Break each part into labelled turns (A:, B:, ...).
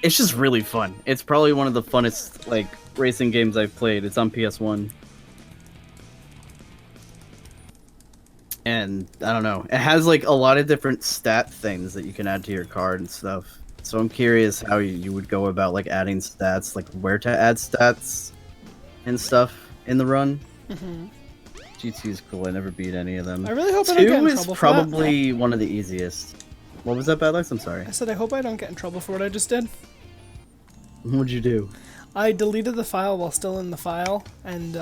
A: It's just really fun. It's probably one of the funnest like racing games I've played. It's on PS1. And I don't know. It has like a lot of different stat things that you can add to your card and stuff. So I'm curious how you would go about like adding stats, like where to add stats and stuff in the run. G2 is cool. I never beat any of them.
B: I really hope I don't get in trouble for that.
A: 2 is probably one of the easiest. What was that, Badlex? I'm sorry.
B: I said I hope I don't get in trouble for what I just did.
A: What'd you do?
B: I deleted the file while still in the file, and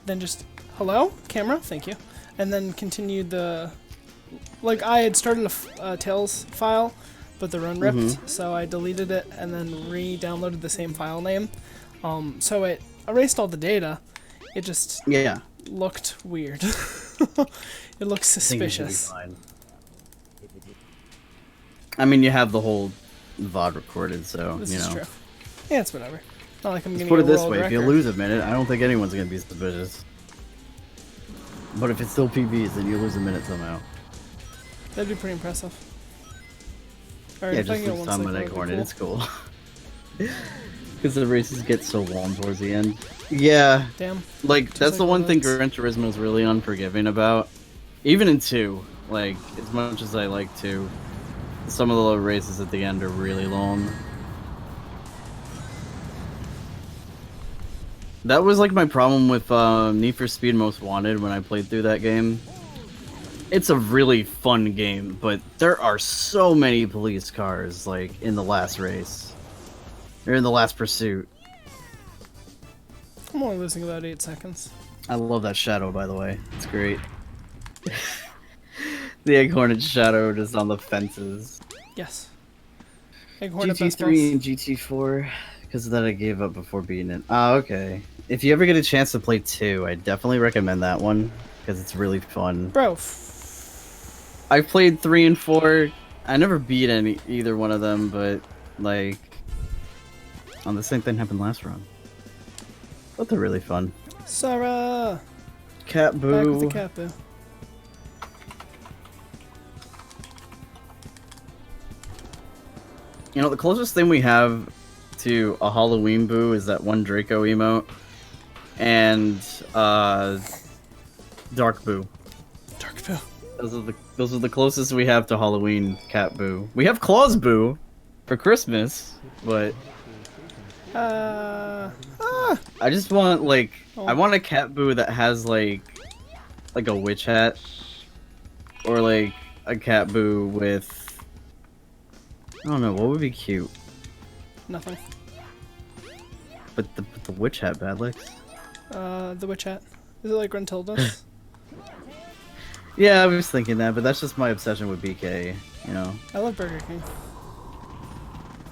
B: then just, hello? Camera? Thank you. And then continued the... Like, I had started a Tails file, but the run ripped, so I deleted it and then re-downloaded the same file name. So it erased all the data. It just looked weird. It looks suspicious.
A: I mean, you have the whole VOD recorded, so,
B: This
A: you know.
B: is true. Yeah, it's whatever. Not like I'm
A: Let's
B: gonna
A: put
B: get
A: it
B: a
A: this
B: world
A: way, if
B: record.
A: you lose a minute, I don't think anyone's going to be suspicious. But if it's still PBs, then you lose a minute somehow.
B: That'd be pretty impressive. Alright,
A: Yeah,
B: if I
A: just
B: can get
A: lose
B: one
A: time on
B: cycle,
A: Egg
B: that'd be
A: Hornet,
B: cool.
A: it's cool. Because the races get so long towards the end. Yeah,
B: Damn.
A: like, that's the
B: cycle
A: one thing
B: minutes.
A: Gran Turismo is really unforgiving about. Even in 2, like, as much as I like 2, some of the races at the end are really long. That was like my problem with Need for Speed Most Wanted when I played through that game. It's a really fun game, but there are so many police cars like in the last race. Or in the last pursuit.
B: I'm only losing about 8 seconds.
A: I love that shadow, by the way. It's great. The Egg Hornet shadow just on the fences.
B: Yes. Egg Hornet best
A: GT3
B: boss.
A: and GT4, because of that I gave up before beating it. Ah, okay. If you ever get a chance to play 2, I definitely recommend that one, because it's really fun.
B: Bro.
A: I played 3 and 4. I never beat either one of them, but like, the same thing happened last run. But they're really fun.
B: Sarah!
A: Cat Boo.
B: Back with the cat boo.
A: You know, the closest thing we have to a Halloween Boo is that one Draco emote. And, Dark Boo.
B: Dark boo.
A: Those are the closest we have to Halloween Cat Boo. We have Claus Boo for Christmas, but I just want like I want a Cat Boo that has like a witch hat, or like a Cat Boo with, I don't know, what would be cute?
B: Nothing.
A: But the witch hat, Badlex.
B: The witch hat. Is it like Gruntilda's?
A: Yeah, I was thinking that, but that's just my obsession with BK, you know.
B: I love Burger King.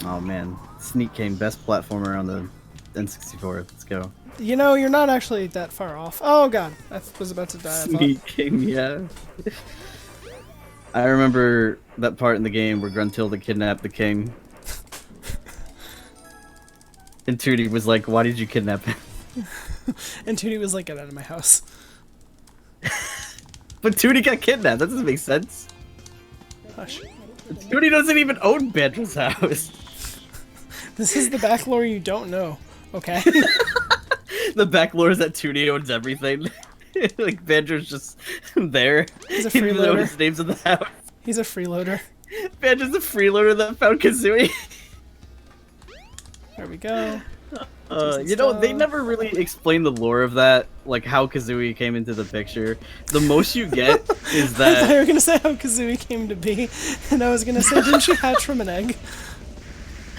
A: Oh man, Sneak King, best platformer on the N64. Let's go.
B: You know, you're not actually that far off. Oh god, I was about to die. I thought.
A: Sneak King, yeah. I remember that part in the game where Gruntilda kidnapped the king. And Tootie was like, why did you kidnap him?
B: And Tootie was like, get out of my house.
A: But Tootie got kidnapped, that doesn't make sense.
B: Hush.
A: Tootie doesn't even own Banjo's house.
B: This is the back lore you don't know, okay?
A: The back lore is that Tootie owns everything. Like, Banjo's just there.
B: He's a
A: He doesn't know
B: freeloader.
A: his name's in the house.
B: He's a freeloader.
A: Banjo's a freeloader that found Kazooie.
B: There we go.
A: You know, they never really explain the lore of that, like how Kazooie came into the picture. The most you get is
B: I thought you
A: that...
B: were gonna say how Kazooie came to be, and I was gonna say, didn't she hatch from an egg?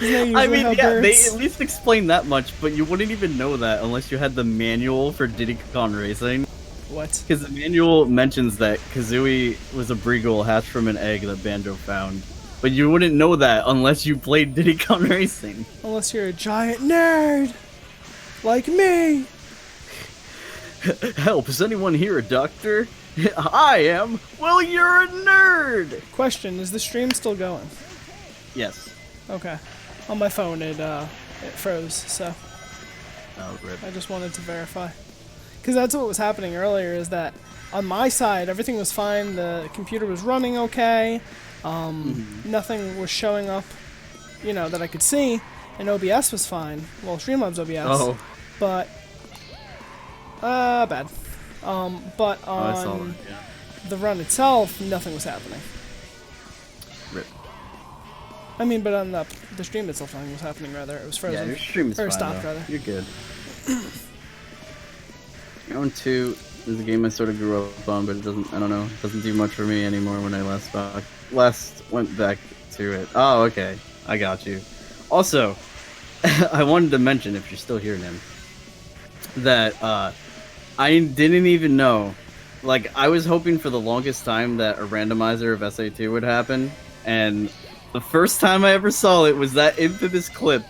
B: Isn't that
A: I
B: usually
A: mean,
B: how
A: yeah, they
B: birds...
A: at least explain that much, but you wouldn't even know that unless you had the manual for Diddy Kong Racing.
B: What?
A: Because the manual mentions that Kazooie was a Breagle hatched from an egg that Banjo found. But you wouldn't know that unless you played Diddy Kong Racing.
B: Unless you're a giant nerd! Like me!
A: Help, is anyone here a doctor? I am! Well, you're a nerd!
B: Question, is the stream still going?
A: Yes.
B: Okay. On my phone it froze, so
A: Oh, rip.
B: I just wanted to verify. Because that's what was happening earlier, is that on my side everything was fine, the computer was running okay, nothing was showing up you know, that I could see, and OBS was fine. Well, Streamlabs OBS.
A: Oh.
B: But bad. But
A: I saw
B: on
A: that, yeah.
B: the run itself, nothing was happening.
A: Rip.
B: I mean, but on the stream itself, nothing was happening. Rather, it was frozen.
A: Yeah, your stream is
B: or
A: fine,
B: stopped,
A: though.
B: rather.
A: You're good. Going 2 is a game I sort of grew up on, but it doesn't. I don't know. It doesn't do much for me anymore. When I last went back to it. Oh, okay. I got you. Also, I wanted to mention, if you're still here, Nim, that I didn't even know. Like, I was hoping for the longest time that a randomizer of SA2 would happen, and the first time I ever saw it was that infamous clip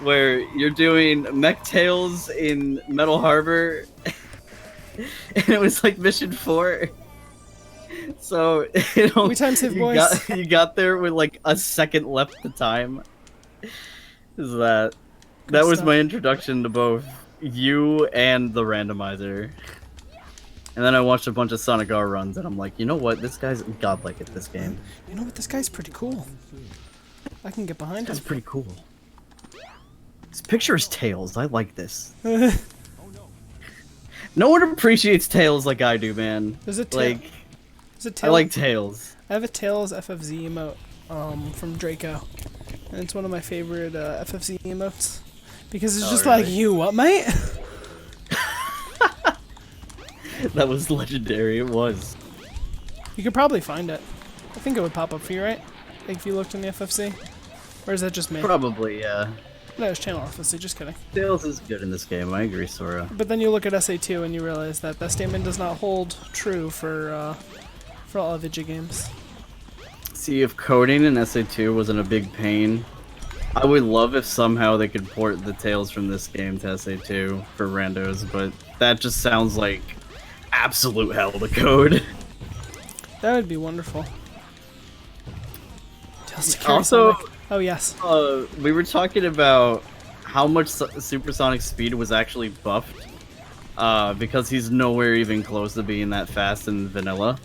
A: where you're doing mech tails in Metal Harbor, and it was like mission 4. So, you know,
B: We time save, boys.
A: you got there with like a second left to time. Is that was
B: stuff.
A: my introduction to both you and the randomizer. And then I watched a bunch of Sonic R runs, and I'm like, you know what? This guy's godlike at this game.
B: You know what? This guy's pretty cool. I can get behind him.
A: That's pretty cool. This picture is Tails. I like this. No one appreciates Tails like I do, man.
B: There's a
A: like,
B: There's a
A: I
B: Tails.
A: like Tails.
B: I have a Tails FFZ emote from Draco, and it's one of my favorite FFZ emotes because it's just
A: really?
B: like, you what, mate?
A: That was legendary. It was.
B: You could probably find it. I think it would pop up for you, right? Like if you looked in the FFC, or is that just me?
A: Probably, yeah.
B: No, it's channel FFC. Just kidding.
A: Tails is good in this game. I agree, Sora.
B: But then you look at SA2 and you realize that that statement does not hold true for all Vigi games.
A: See, if coding in SA2 wasn't a big pain, I would love if somehow they could port the Tails from this game to SA2 for randos, but that just sounds like absolute hell to code.
B: That would be wonderful.
A: Also,
B: oh yes.
A: We were talking about how much supersonic speed was actually buffed, because he's nowhere even close to being that fast in vanilla.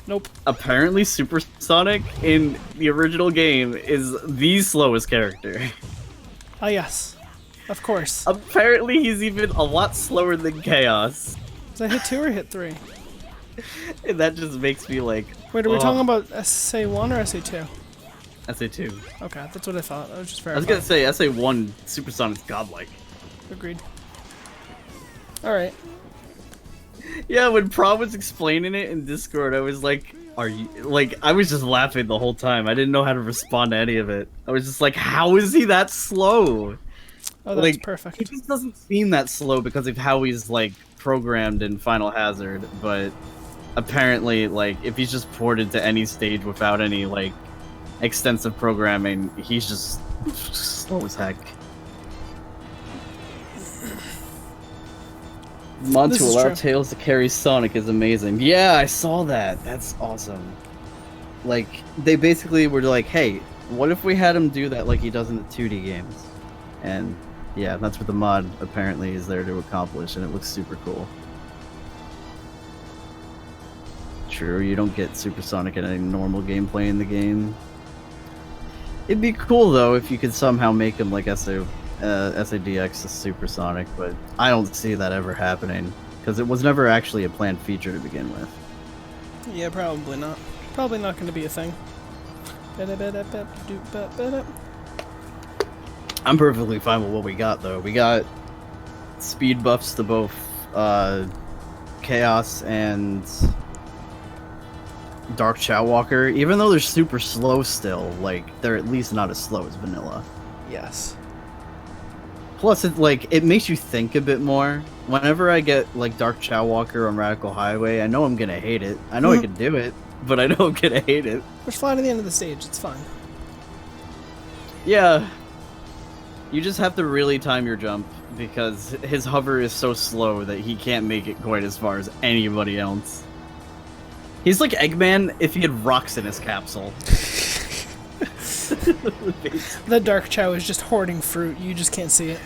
B: Nope.
A: Apparently, Supersonic in the original game is the slowest character.
B: Oh yes, of course.
A: Apparently, he's even a lot slower than Chaos.
B: Is that hit 2 or hit 3?
A: And that just makes me like...
B: Wait, are we talking about SA1 or SA2?
A: SA2.
B: Okay, that's what I thought. I was just
A: I was gonna say, SA1 Supersonic's godlike.
B: Agreed. Alright.
A: Yeah, when Prom was explaining it in Discord, I was like, are you... Like, I was just laughing the whole time. I didn't know how to respond to any of it. I was just like, how is he that slow?
B: Oh, that's
A: like,
B: perfect.
A: He just doesn't seem that slow because of how he's, like, programmed in Final Hazard, but apparently, like, if he's just ported to any stage without any, like, extensive programming, he's just slow as heck. Mod to allow Tails to carry Sonic is amazing. Yeah, I saw that. That's awesome. Like, they basically were like, hey, what if we had him do that like he does in the 2D games? And yeah, that's what the mod apparently is there to accomplish, and it looks super cool. True, you don't get Supersonic in any normal gameplay in the game. It'd be cool though if you could somehow make him like SADX Supersonic, but I don't see that ever happening because it was never actually a planned feature to begin with.
B: Yeah, probably not. Probably not going to be a thing.
A: I'm perfectly fine with what we got though. We got speed buffs to both Chaos and Dark Chowwalker. Even though they're super slow still, like, they're at least not as slow as vanilla.
B: Yes.
A: Plus, it makes you think a bit more. Whenever I get, like, Dark Chowwalker on Radical Highway, I know I'm gonna hate it. I know I can do it, but I know I'm gonna hate it.
B: We're flying to the end of the stage, it's fine.
A: Yeah. You just have to really time your jump, because his hover is so slow that he can't make it quite as far as anybody else. He's like Eggman if he had rocks in his capsule.
B: The Dark Chow is just hoarding fruit, you just can't see it.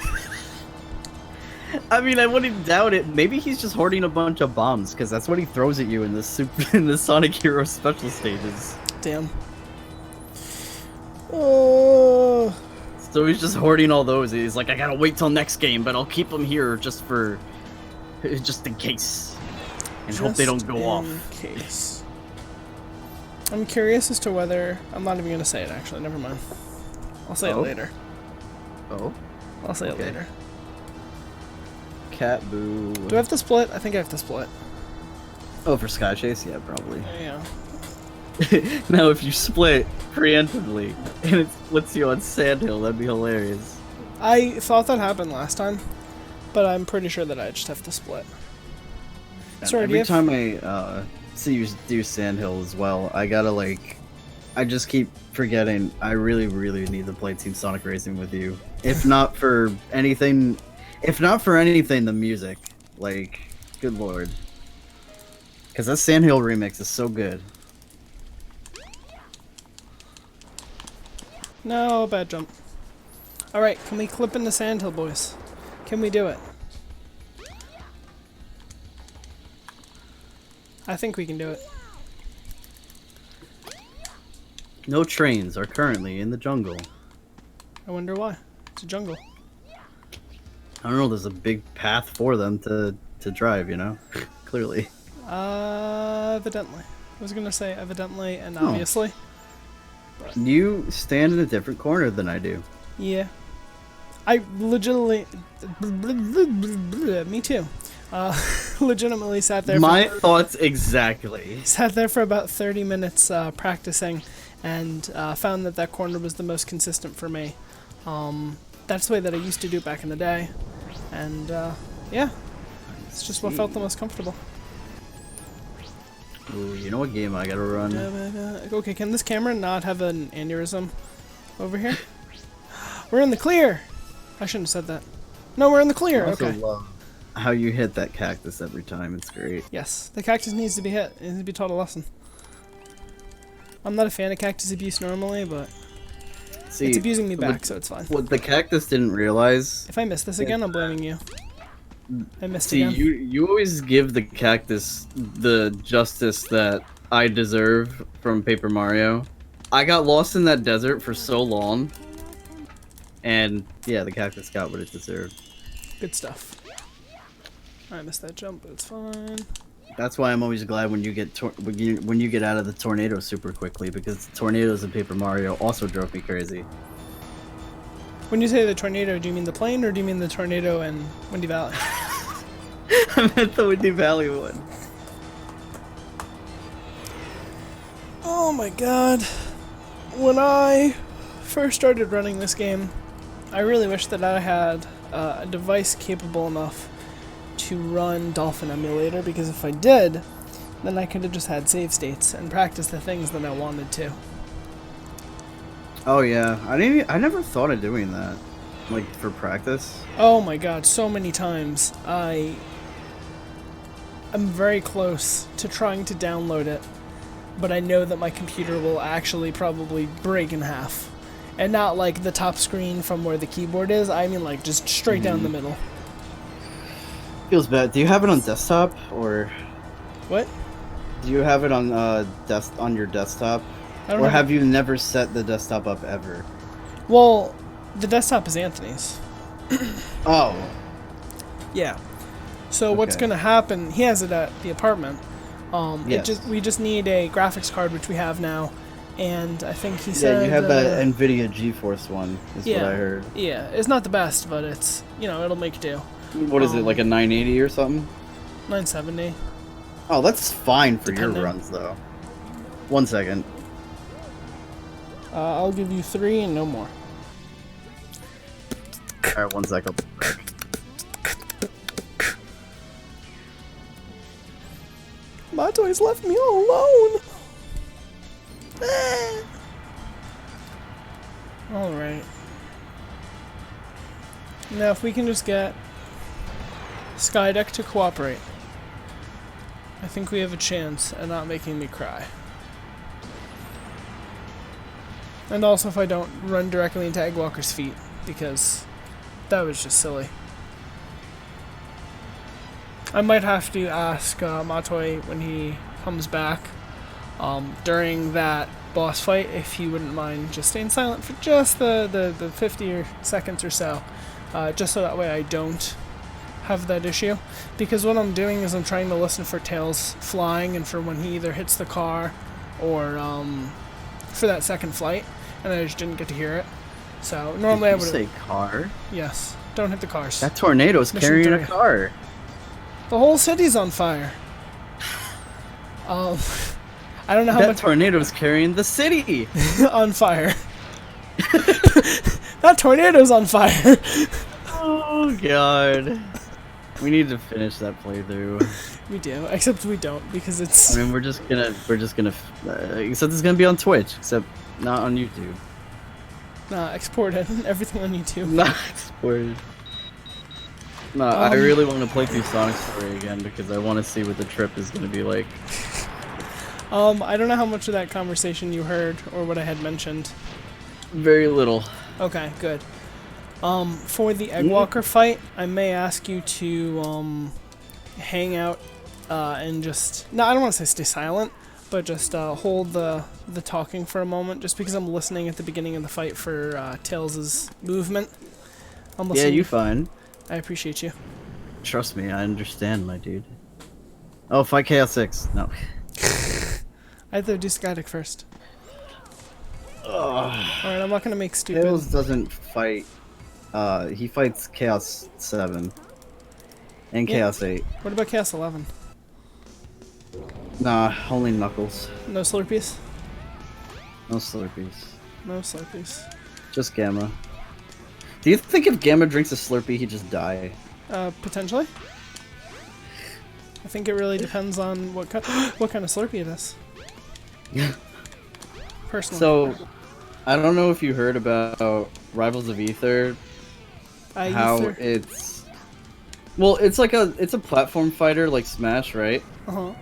A: I mean, I wouldn't doubt it. Maybe he's just hoarding a bunch of bombs, because that's what he throws at you in the Sonic Hero special stages.
B: Damn. Oh.
A: So he's just hoarding all those. He's like, I gotta wait till next game, but I'll keep them here just in case, and hope they don't go off.
B: Case. I'm curious as to whether I'm not even gonna say it. Actually, never mind. I'll say it later.
A: Oh.
B: I'll say it later.
A: Cat boo.
B: Do I have to split? I think I have to split.
A: Oh, for Sky Chase? Yeah, probably.
B: Yeah.
A: Now, if you split preemptively and it splits you on Sandhill, that'd be hilarious.
B: I thought that happened last time, but I'm pretty sure that I just have to split. Sorry,
A: Every time I see you do Sandhill as well, I gotta I just keep forgetting. I really, really need to play Team Sonic Racing with you. If not for anything, the music. Like, good lord. Because that Sandhill remix is so good.
B: No, bad jump. Alright, can we clip into Sandhill, boys? Can we do it? I think we can do it.
A: No trains are currently in the jungle.
B: I wonder why. It's a jungle.
A: I don't know, there's a big path for them to drive, you know? Clearly.
B: Evidently. I was gonna say evidently and obviously. But
A: you stand in a different corner than I do.
B: Yeah. I legitimately... Me too. Legitimately sat there
A: My thoughts exactly.
B: Sat there for about 30 minutes practicing and found that corner was the most consistent for me. That's the way that I used to do back in the day. And yeah, it's just what felt the most comfortable.
A: Ooh, you know what game I gotta run?
B: Okay, can this camera not have an aneurysm over here? We're in the clear! I shouldn't have said that. No, we're in the clear!
A: I also
B: Okay.
A: love how you hit that cactus every time. It's great.
B: Yes, the cactus needs to be hit. It needs to be taught a lesson. I'm not a fan of cactus abuse normally, but
A: See,
B: it's abusing me back, so it's fine.
A: What the cactus didn't realize...
B: If I miss this again, I'm blaming you. I missed
A: See,
B: again.
A: you always give the cactus the justice that I deserve from Paper Mario. I got lost in that desert for so long, and yeah, the cactus got what it deserved.
B: Good stuff. I missed that jump, but it's fine.
A: That's why I'm always glad when you get when you get out of the tornado super quickly, because the tornadoes in Paper Mario also drove me crazy.
B: When you say the tornado, do you mean the plane or do you mean the tornado in Windy Valley?
A: I meant the Windy Valley one.
B: Oh my god. When I first started running this game, I really wish that I had a device capable enough to run Dolphin Emulator, because if I did, then I could have just had save states and practice the things that I wanted to.
A: Oh yeah, I never thought of doing that, like for practice.
B: Oh my god, so many times. I'm very close to trying to download it, but I know that my computer will actually probably break in half. And not like the top screen from where the keyboard is, I mean like just straight down the middle.
A: Feels bad. Do you have it on desktop or?
B: What?
A: Do you have it on on your desktop? Or have you never set the desktop up ever?
B: Well, the desktop is Anthony's.
A: Oh.
B: Yeah. So what's gonna happen? He has it at the apartment.
A: Yes.
B: We just need a graphics card, which we have now, and I think he said.
A: Yeah, you have that NVIDIA GeForce one. Is what I heard.
B: Yeah, it's not the best, but it's it'll make do.
A: What is it, like a 980 or something?
B: 970.
A: Oh, that's fine for your runs though. 1 second.
B: I'll give you 3 and no more.
A: Alright, 1 second.
B: My toys left me all alone. Alright. Now if we can just get Skydeck to cooperate, I think we have a chance at not making me cry. And also if I don't run directly into Eggwalker's feet, because that was just silly. I might have to ask Matoy when he comes back during that boss fight, if you wouldn't mind just staying silent for just the 50 seconds or so, just so that way I don't have that issue. Because what I'm doing is I'm trying to listen for Tails flying and for when he either hits the car or for that second flight, and I just didn't get to hear it. So normally I would
A: say car.
B: Yes, don't hit the cars.
A: That tornado's carrying a car.
B: The whole city's on fire. I don't know how much.
A: That tornado's carrying the city
B: on fire. That tornado's on fire.
A: Oh god. We need to finish that playthrough.
B: We do, except we don't because it's.
A: I mean, we're just gonna, except it's gonna be on Twitch, except not on YouTube.
B: Nah, exported. Everything on YouTube.
A: Not exported. No, I really want to play through Sonic Story again because I want to see what the trip is gonna be like.
B: I don't know how much of that conversation you heard or what I had mentioned.
A: Very little.
B: Okay, good. For the Eggwalker fight, I may ask you to hang out and just I don't want to say stay silent, but just hold the talking for a moment, just because I'm listening at the beginning of the fight for Tails' movement. I'm listening.
A: Yeah, you fine.
B: I appreciate you.
A: Trust me, I understand, my dude. Oh, fight Chaos 6. No.
B: I have to do Skydic first. Alright, I'm not gonna make stupid.
A: Tails doesn't fight. He fights Chaos 7 and Chaos 8.
B: What about Chaos 11?
A: Nah, only Knuckles.
B: No Slurpees?
A: No Slurpees.
B: No Slurpees.
A: Just Gamma. Do you think if Gamma drinks a Slurpee, he'd just die?
B: Potentially. I think it really depends on what kind of Slurpee it is. Personally.
A: So, I don't know if you heard about Rivals of Aether. How
B: Aether?
A: it's... Well, it's like it's a platform fighter like Smash, right?
B: Uh-huh.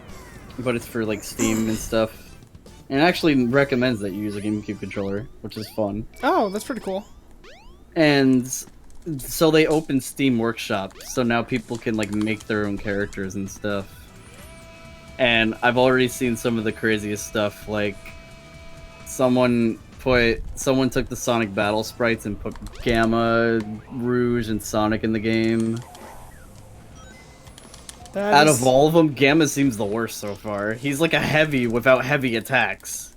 A: But it's for like Steam and stuff. And it actually recommends that you use a GameCube controller, which is fun.
B: Oh, that's pretty cool.
A: And so they opened Steam Workshop, so now people can like make their own characters and stuff. And I've already seen some of the craziest stuff, like someone took the Sonic battle sprites and put Gamma, Rouge, and Sonic in the game. Out of all of them, Gamma seems the worst so far. He's like a heavy without heavy attacks.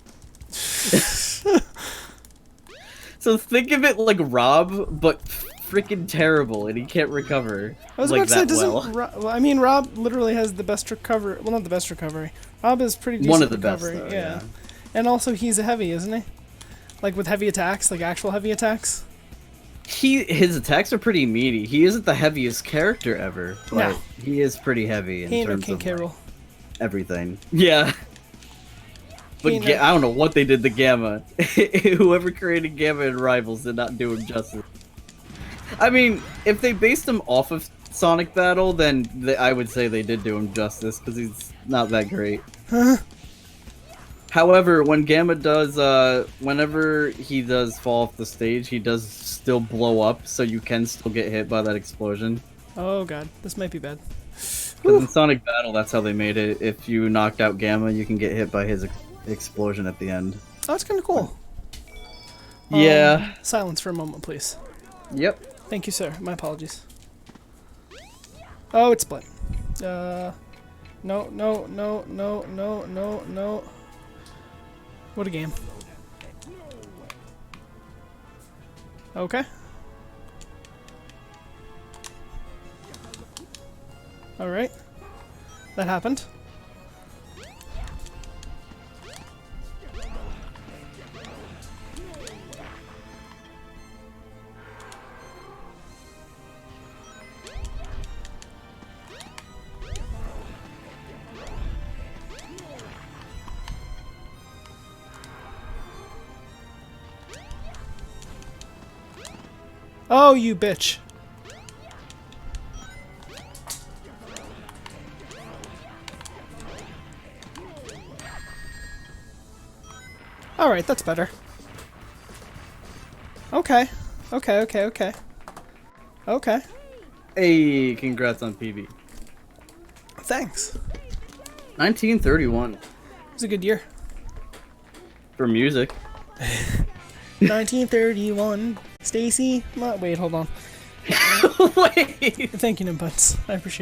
A: So think of it like Rob, but freaking terrible, and he can't recover.
B: I was
A: like
B: about to say,
A: that
B: doesn't
A: well.
B: well, I mean, Rob literally has the best recovery. Well, not the best recovery. Rob is pretty decent
A: One of the
B: recovery.
A: best, though,
B: yeah.
A: yeah.
B: And also, he's a heavy, isn't he? Like with heavy attacks, like actual heavy attacks.
A: His attacks are pretty meaty. He isn't the heaviest character ever, but
B: No.
A: he is pretty heavy in
B: He ain't no
A: terms
B: King
A: of
B: K.
A: like,
B: Rool.
A: everything. Yeah. But
B: He ain't no-
A: I don't know what they did to Gamma. Whoever created Gamma in Rivals did not do him justice. I mean, if they based him off of Sonic Battle, then I would say they did do him justice, because he's not that great. However, when Gamma does, whenever he does fall off the stage, he does still blow up, so you can still get hit by that explosion.
B: Oh god, this might be bad.
A: Because in Sonic Battle, that's how they made it. If you knocked out Gamma, you can get hit by his explosion at the end.
B: Oh, that's kind of cool.
A: Yeah.
B: Silence for a moment, please.
A: Yep.
B: Thank you, sir. My apologies. Oh, it's split. No, no, no, no, no, no, no. What a game. Okay. Alright. That happened. Oh, you bitch. Alright, that's better. Okay. Okay, okay, okay. Okay.
A: Hey, congrats on PB.
B: Thanks.
A: 1931.
B: It was a good year.
A: For music.
B: 1931. Stacy. Wait, hold on.
A: Wait.
B: Thank you, Nimbutts. I appreciate it.